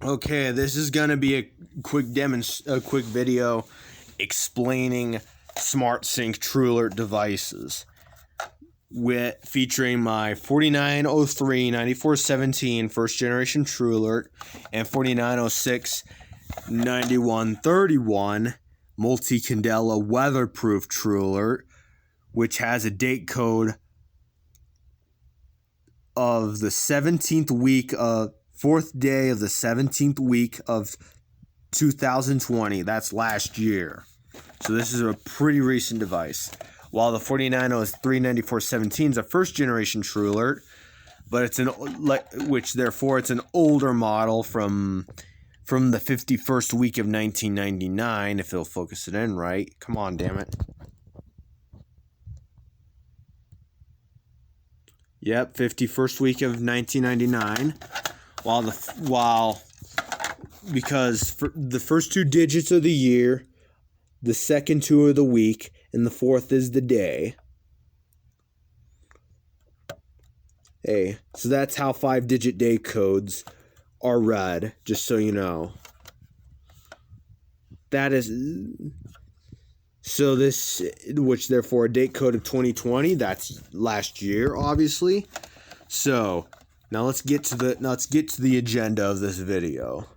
Okay, this is gonna be a quick video explaining SmartSync TrueAlert devices, featuring my 4903 9417 first generation TrueAlert and 4906 9131 multi-candela weatherproof TrueAlert, which has a date code of the 17th week of 4th day of the 17th week of 2020. That's last year. So this is a pretty recent device. While the 4903 9417 is a first generation TrueAlert, but it's therefore it's an older model from the 51st week of 1999, if it'll focus it in right. Come on, damn it. Yep, 51st week of 1999. Because for the first two digits of the year, the second two are the week, and the fourth is the day. Hey, so that's how 5-digit day codes are read, just so you know. That is... So this, which therefore a date code of 2020, that's last year, obviously. So now let's get to the agenda of this video.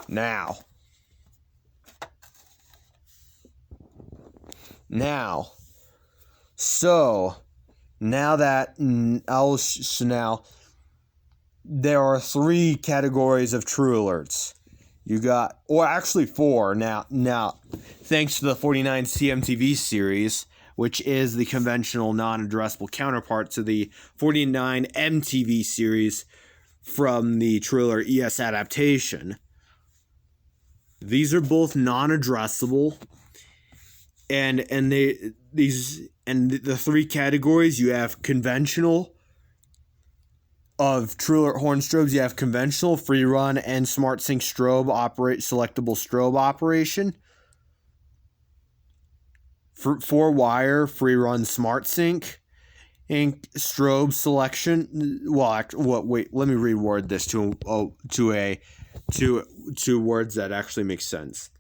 Now, there are three categories of TrueAlerts. You got, or actually four now, thanks to the 49 CMTV series, which is the conventional non-addressable counterpart to the 49 MTV series from the TrueAlert ES adaptation. These are both non-addressable, and the three categories, you have conventional. Of TrueAlert horn strobes, you have conventional, free run, and SmartSync selectable strobe operation. 4-wire free run SmartSync and strobe selection. Wait, let me reword this to words that actually make sense.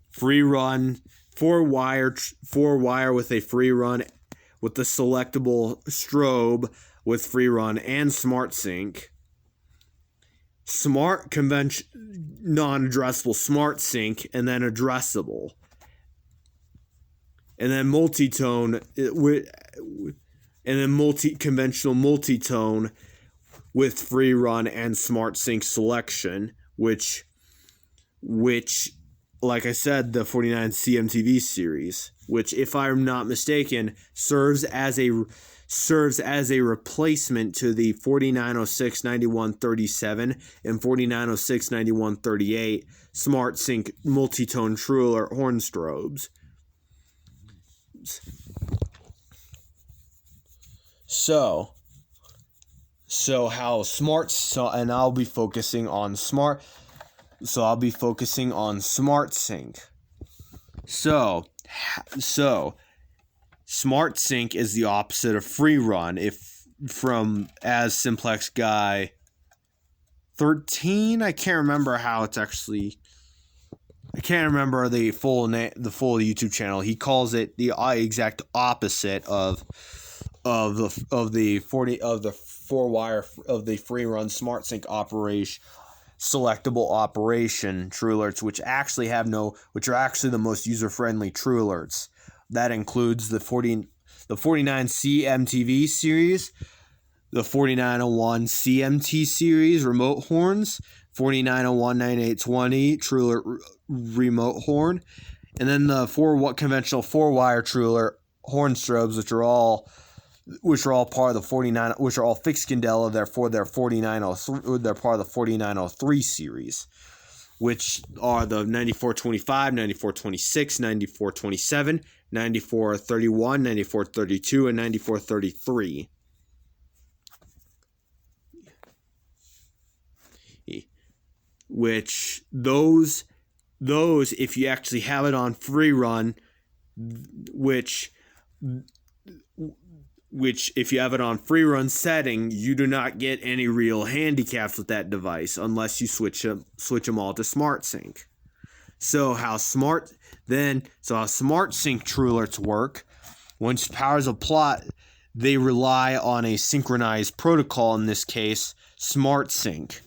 Free run, 4-wire with a free run with the selectable strobe with free run and SmartSync. Non-addressable SmartSync, and then addressable. And then multi-tone, conventional multi-tone with free run and SmartSync selection, which like I said, the 49 CMTV series, which, if I'm not mistaken, serves as a replacement to the 4906 9137 and 4906 9138 SmartSync multi-tone TrueAlert horn strobes. And I'll be focusing on SmartSync. So SmartSync is the opposite of free run, as Simplex Guy 13. I can't remember the full YouTube channel. He calls it the exact opposite of the 4-wire of the free run SmartSync operation, selectable operation TrueAlerts, which are actually the most user-friendly TrueAlerts. That includes the 49 CMTV series, the 4901 CMT series remote horns, 4901 9820 TrueAlert remote horn, and then the conventional 4-wire TrueAlert horn strobes, which are all part of the 49, which are all fixed candela. Therefore, they're part of the 4903 series, which are the 9425, 9426, 9427, 9431, 9432, and 9433. Which those, if you actually have it on free run, which which if you have it on free run setting, you do not get any real handicaps with that device unless you switch them all to SmartSync. So how SmartSync TrueAlerts work? Once power is applied, they rely on a synchronized protocol, in this case, SmartSync.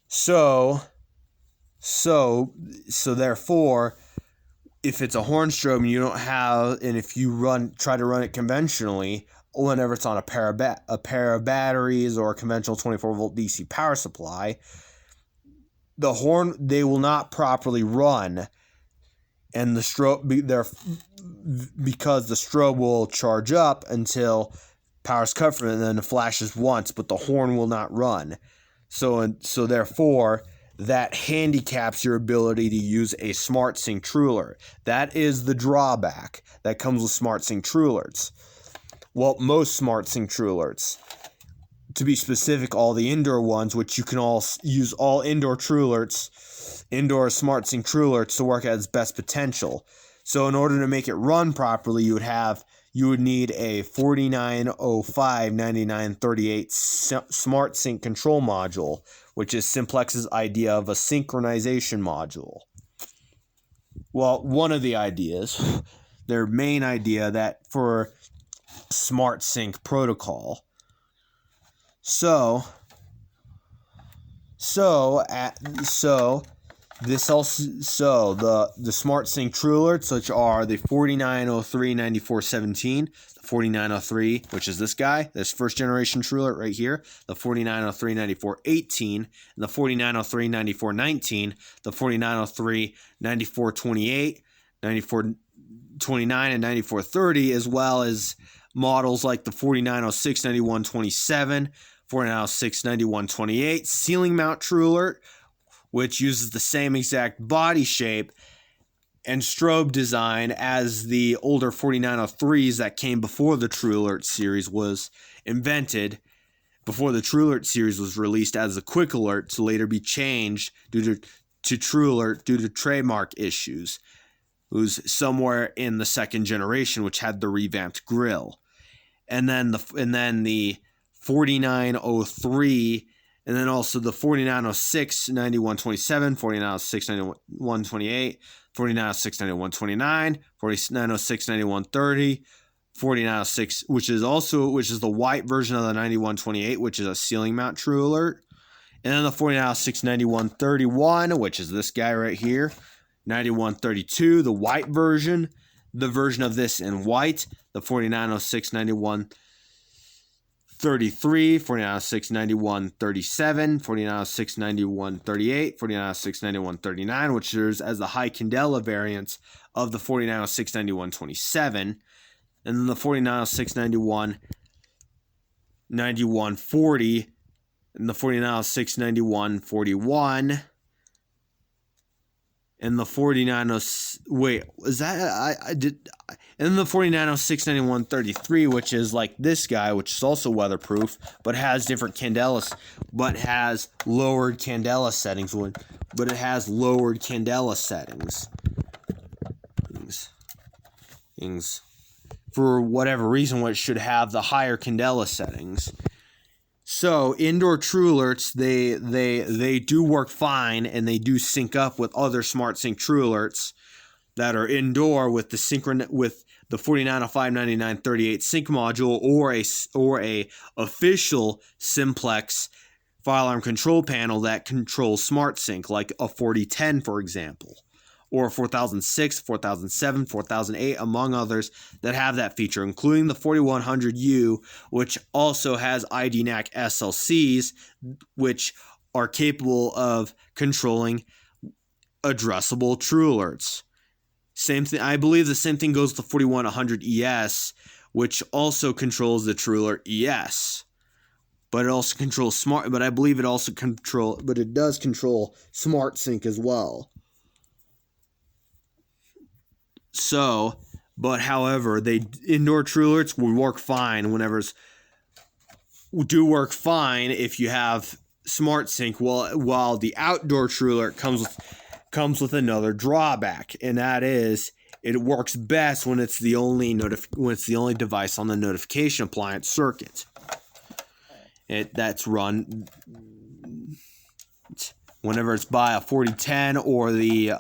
So therefore, if it's a horn strobe and you don't have, and if you try to run it conventionally, whenever it's on a pair of batteries or a conventional 24-volt DC power supply, the horn, they will not properly run, and the strobe because the strobe will charge up until power's cut from it, and then it flashes once, but the horn will not run. So therefore, that handicaps your ability to use a SmartSync TrueAlert. That is the drawback that comes with SmartSync TrueAlerts. Well, most SmartSync TrueAlerts. To be specific, all the indoor ones, which you can all use all indoor TrueAlerts, indoor SmartSync TrueAlerts to work at its best potential. So in order to make it run properly, you would need a 49059938 SmartSync control module, which is Simplex's idea of a synchronization module. Well, one of the ideas, their main idea that for SmartSync protocol. So the SmartSync TrueAlerts, which are the 4903-9417, the 4903, which is this first generation TrueAlert right here, the 4903-9418, and the 4903-9419, the 4903-9428, 9429, and 9430, as well as models like the 4906-9127, 4906-9128, ceiling mount TrueAlert, which uses the same exact body shape and strobe design as the older 4903s that came before the TrueAlert series was invented, before the TrueAlert series was released as a quick alert to later be changed to TrueAlert due to trademark issues. It was somewhere in the second generation, which had the revamped grille. And then the 4903, and then also the 4906-9127, 4906-9128, 4906-9129, 4906-9130, 4906, which is the white version of the 9128, which is a ceiling mount TrueAlert, and then the 4906-9131, which is this guy right here, 9132, the white version, the version of this in white, the 4906-9133, 4906-9137, 4906-9138, 4906-9139, which serves as the high candela variants of the 4906-9127, and then the 4906-9140, and the 4906-9141, and the 4906-9133, which is like this guy, which is also weatherproof, but has different candelas, but has lowered candela settings. Things for whatever reason, which should have the higher candela settings. So with TrueAlerts, they do work fine, and they do sync up with other SmartSync TrueAlerts that are indoor with the 4905-9938 sync module or a official Simplex firearm control panel that controls SmartSync, like a 4010, for example, or 4006, 4007, 4008, among others that have that feature, including the 4100U, which also has IDNAC SLCs, which are capable of controlling addressable TrueAlerts. Same thing. I believe the same thing goes with the 4100 ES, which also controls the TrueAlert ES. But it also controls but I believe it does control SmartSync as well. So, but however, indoor TrueAlerts will work fine work fine if you have SmartSync, while the outdoor TrueAlert comes with another drawback, and that is It works best when it's the only device on the notification appliance circuit. That's run whenever it's by a 4010 or the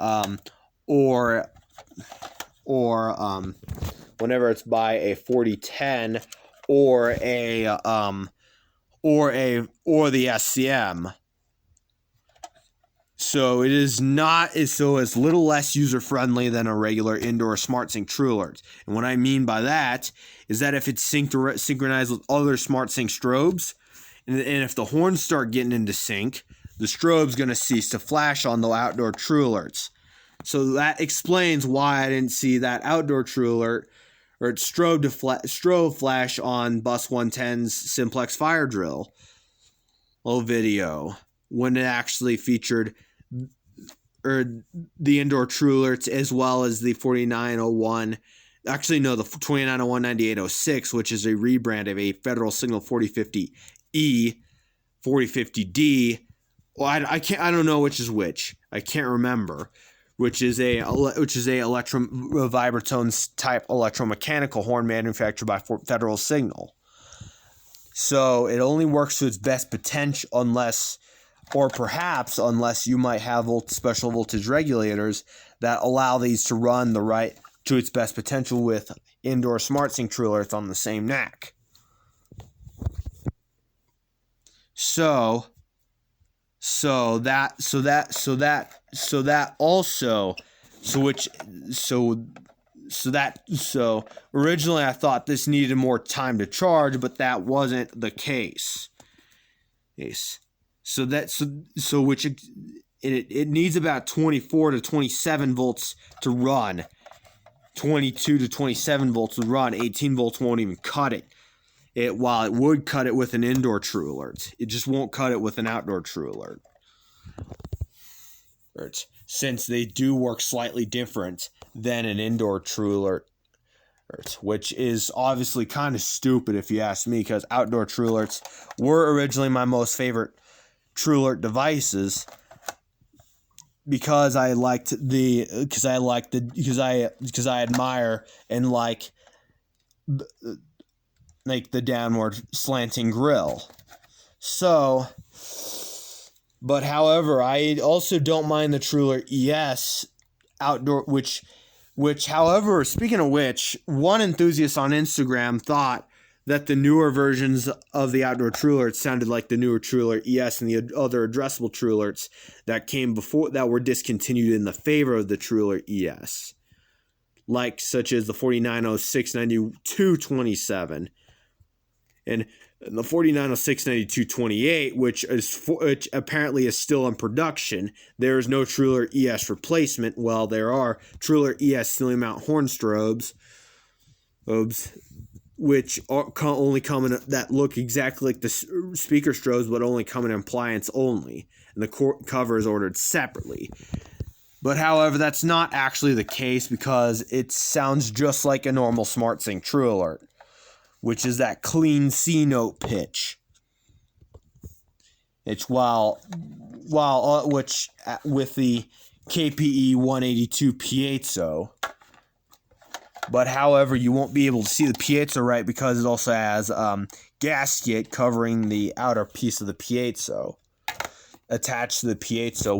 whenever it's by a 4010 or the SCM. So it's little less user-friendly than a regular indoor SmartSync TrueAlert. And what I mean by that is that if it's synchronized with other SmartSync strobes, and if the horns start getting into sync, the strobe's going to cease to flash on the outdoor TrueAlerts. So that explains why I didn't see that outdoor TrueAlert or its strobe flash on Bus 110's Simplex fire drill video when it actually featured the indoor TrueAlerts as well as the 4901. Actually, no, the 2901-9806, which is a rebrand of a Federal Signal 4050E, 4050D. Well, I don't know which is which. I can't remember. Which is a vibratone type electromechanical horn manufactured by Federal Signal. So it only works to its best potential unless you might have special voltage regulators that allow these to run to its best potential with indoor SmartSync TrueAlerts on the same NAC. So originally I thought this needed more time to charge, but that wasn't the case. It needs about 24 to 27 volts to run. 22 to 27 volts to run. 18 volts won't even cut it. While it would cut it with an indoor TrueAlert, it just won't cut it with an outdoor TrueAlert. Since they do work slightly different than an indoor TrueAlert, which is obviously kind of stupid if you ask me, because outdoor TrueAlerts were originally my most favorite TrueAlert devices because I admire and like the downward slanting grill. So, but however, I also don't mind the TrueAlert ES outdoor, which however, speaking of which, one enthusiast on Instagram thought that the newer versions of the outdoor TrueAlerts sounded like the newer TrueAlert ES and the other addressable TrueAlerts that came before that were discontinued in the favor of the TrueAlert ES, such as the 4906-9227 and the 4906-9228, which apparently is still in production. There is no TrueAlert ES replacement. Well, there are TrueAlert ES ceiling mount horn strobes, which only come in that look exactly like the speaker strobes, but only come in appliance only, and the cover is ordered separately. But however, that's not actually the case because it sounds just like a normal SmartSync TrueAlert, which is that clean C note pitch. It's which with the KPE 182 piezo. But however, you won't be able to see the piezo right because it also has gasket covering the outer piece of the piezo attached to the piezo.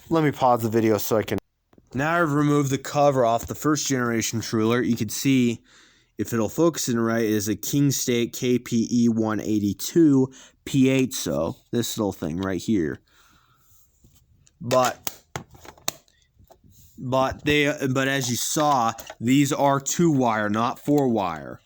Let me pause the video so I can. Now I've removed the cover off the first generation TrueAlert. You can see, if it'll focus in right, it is a King State KPE 182 piezo. This little thing right here. But as you saw, these are 2-wire, not 4-wire,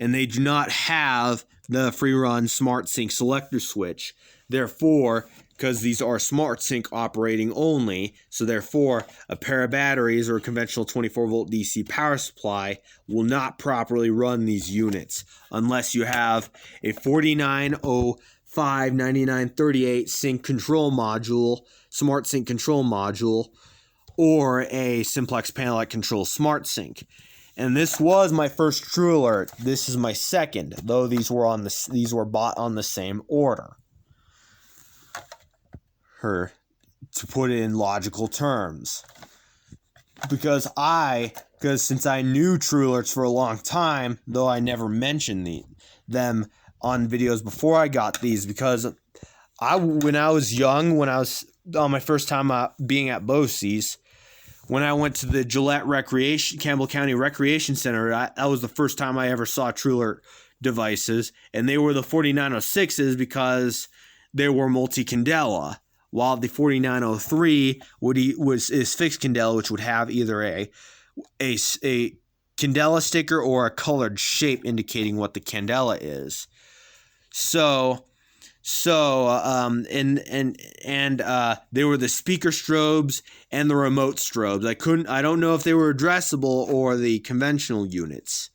and they do not have the free-run SmartSync selector switch. Therefore, because these are SmartSync operating only, so therefore a pair of batteries or a conventional 24-volt DC power supply will not properly run these units unless you have a 4905-9938 sync control module, SmartSync control module, or a Simplex panel that controls SmartSync. And this was my first TrueAlert. This is my second, though these were bought on the same order. to put it in logical terms. Because since I knew TrueAlerts for a long time, though I never mentioned them on videos before I got these, because when I was young, when I was on my first time being at BOCES, when I went to the Gillette Campbell County Recreation Center, that was the first time I ever saw TrueAlert devices, and they were the 4906s because they were multi-candela, while the 4903 is fixed candela, which would have either a candela sticker or a colored shape indicating what the candela is. They were the speaker strobes and the remote strobes. I don't know if they were addressable or the conventional units,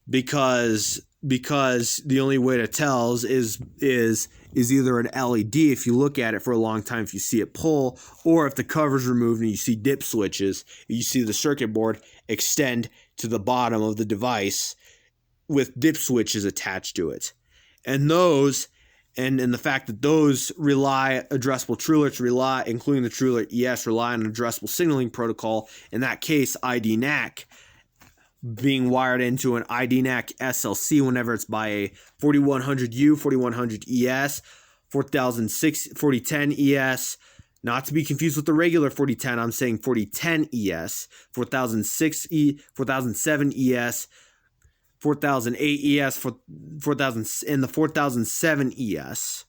because the only way to tell is either an LED if you look at it for a long time, if you see it pull, or if the cover's removed and you see dip switches, you see the circuit board extend to the bottom of the device with dip switches attached to it. And those, and the fact that those addressable TrueAlerts including the TrueAlert ES, rely on an addressable signaling protocol. In that case, IDNAC, being wired into an IDNAC SLC whenever it's by a 4100U, 4100 ES, 4010 ES, not to be confused with the regular 4010, I'm saying 4010 ES, 4007 ES, 4008 ES, 4000 and the 4007 ES.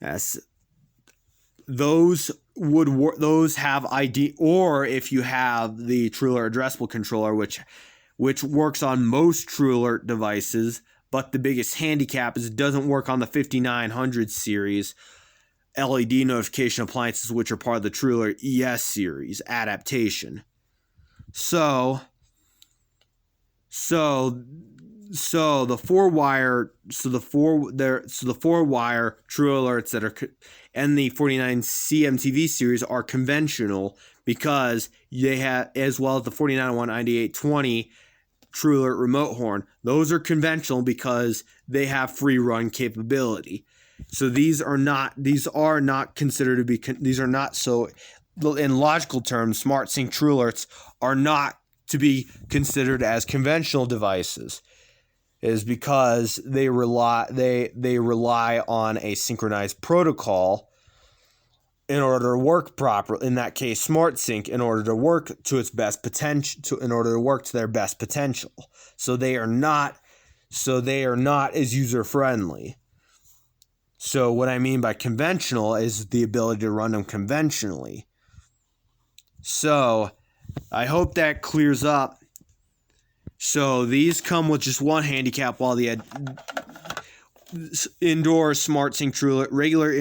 Yes. Those have ID, or if you have the TrueAlert addressable controller, which works on most TrueAlert devices, but the biggest handicap is it doesn't work on the 5900 series LED notification appliances, which are part of the TrueAlert ES series adaptation. So the four wire TrueAlerts that are and the 49 CMTV series are conventional because they have, as well as the 4901 9820 TrueAlert remote horn. Those are conventional because they have free run capability. So these are not considered to be these are not, so in logical terms, SmartSync TrueAlerts are not to be considered as conventional devices, is because they rely on a synchronized protocol in order to work properly. In that case, SmartSync, in order to work to its best potential, in order to work to their best potential. So they are not as user friendly. So what I mean by conventional is the ability to run them conventionally. So I hope that clears up. So these come with just one handicap, while the indoor SmartSync TrueAlert, regular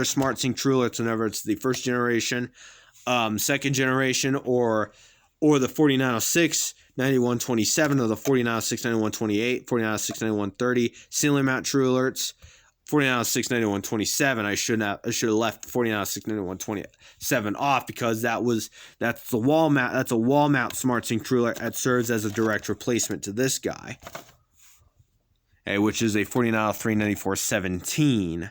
SmartSync TrueAlerts, whenever it's the first generation, second generation, or the 4906 9127, or the 4906 9128, 4906 9130, ceiling mount TrueAlerts, 4906 9127. I should have left 4906 9127 off, because that's the wall mount. That's a wall mount SmartSync TrueAlert that serves as a direct replacement to this guy, which is a 4903 9417.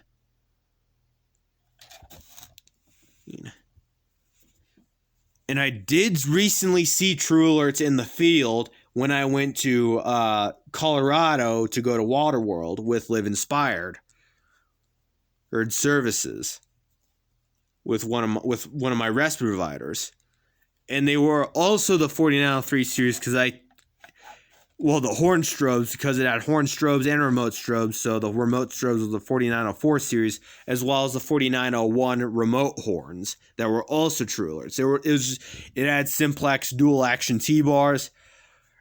And I did recently see TrueAlerts in the field when I went to Colorado to go to Waterworld with Live Inspired. Services with one of my rescue providers, and they were also the 4903 series the horn strobes, because it had horn strobes and remote strobes. So the remote strobes was the 4904 series, as well as the 4901 remote horns that were also TrueAlerts. It had Simplex dual action T-bars,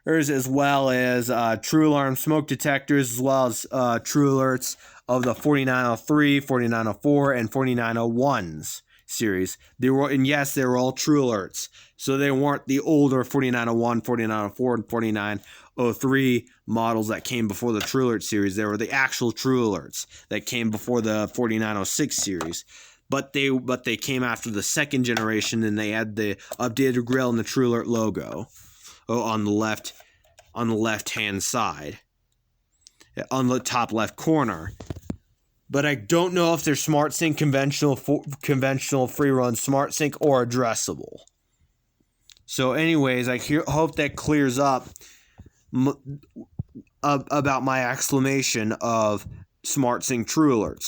as well as True Alarm smoke detectors, as well as TrueAlerts of the 4903, 4904, and 4901s series. They were all TrueAlerts. So they weren't the older 4901, 4904, and 4903 models that came before the TrueAlert series. They were the actual TrueAlerts that came before the 4906 series. But they came after the second generation, and they had the updated grill and the TrueAlert logo on the left hand side, on the top left corner. but I don't know if they're SmartSync conventional free run SmartSync or addressable. So anyways, I hope that clears up about my exclamation of SmartSync TrueAlerts.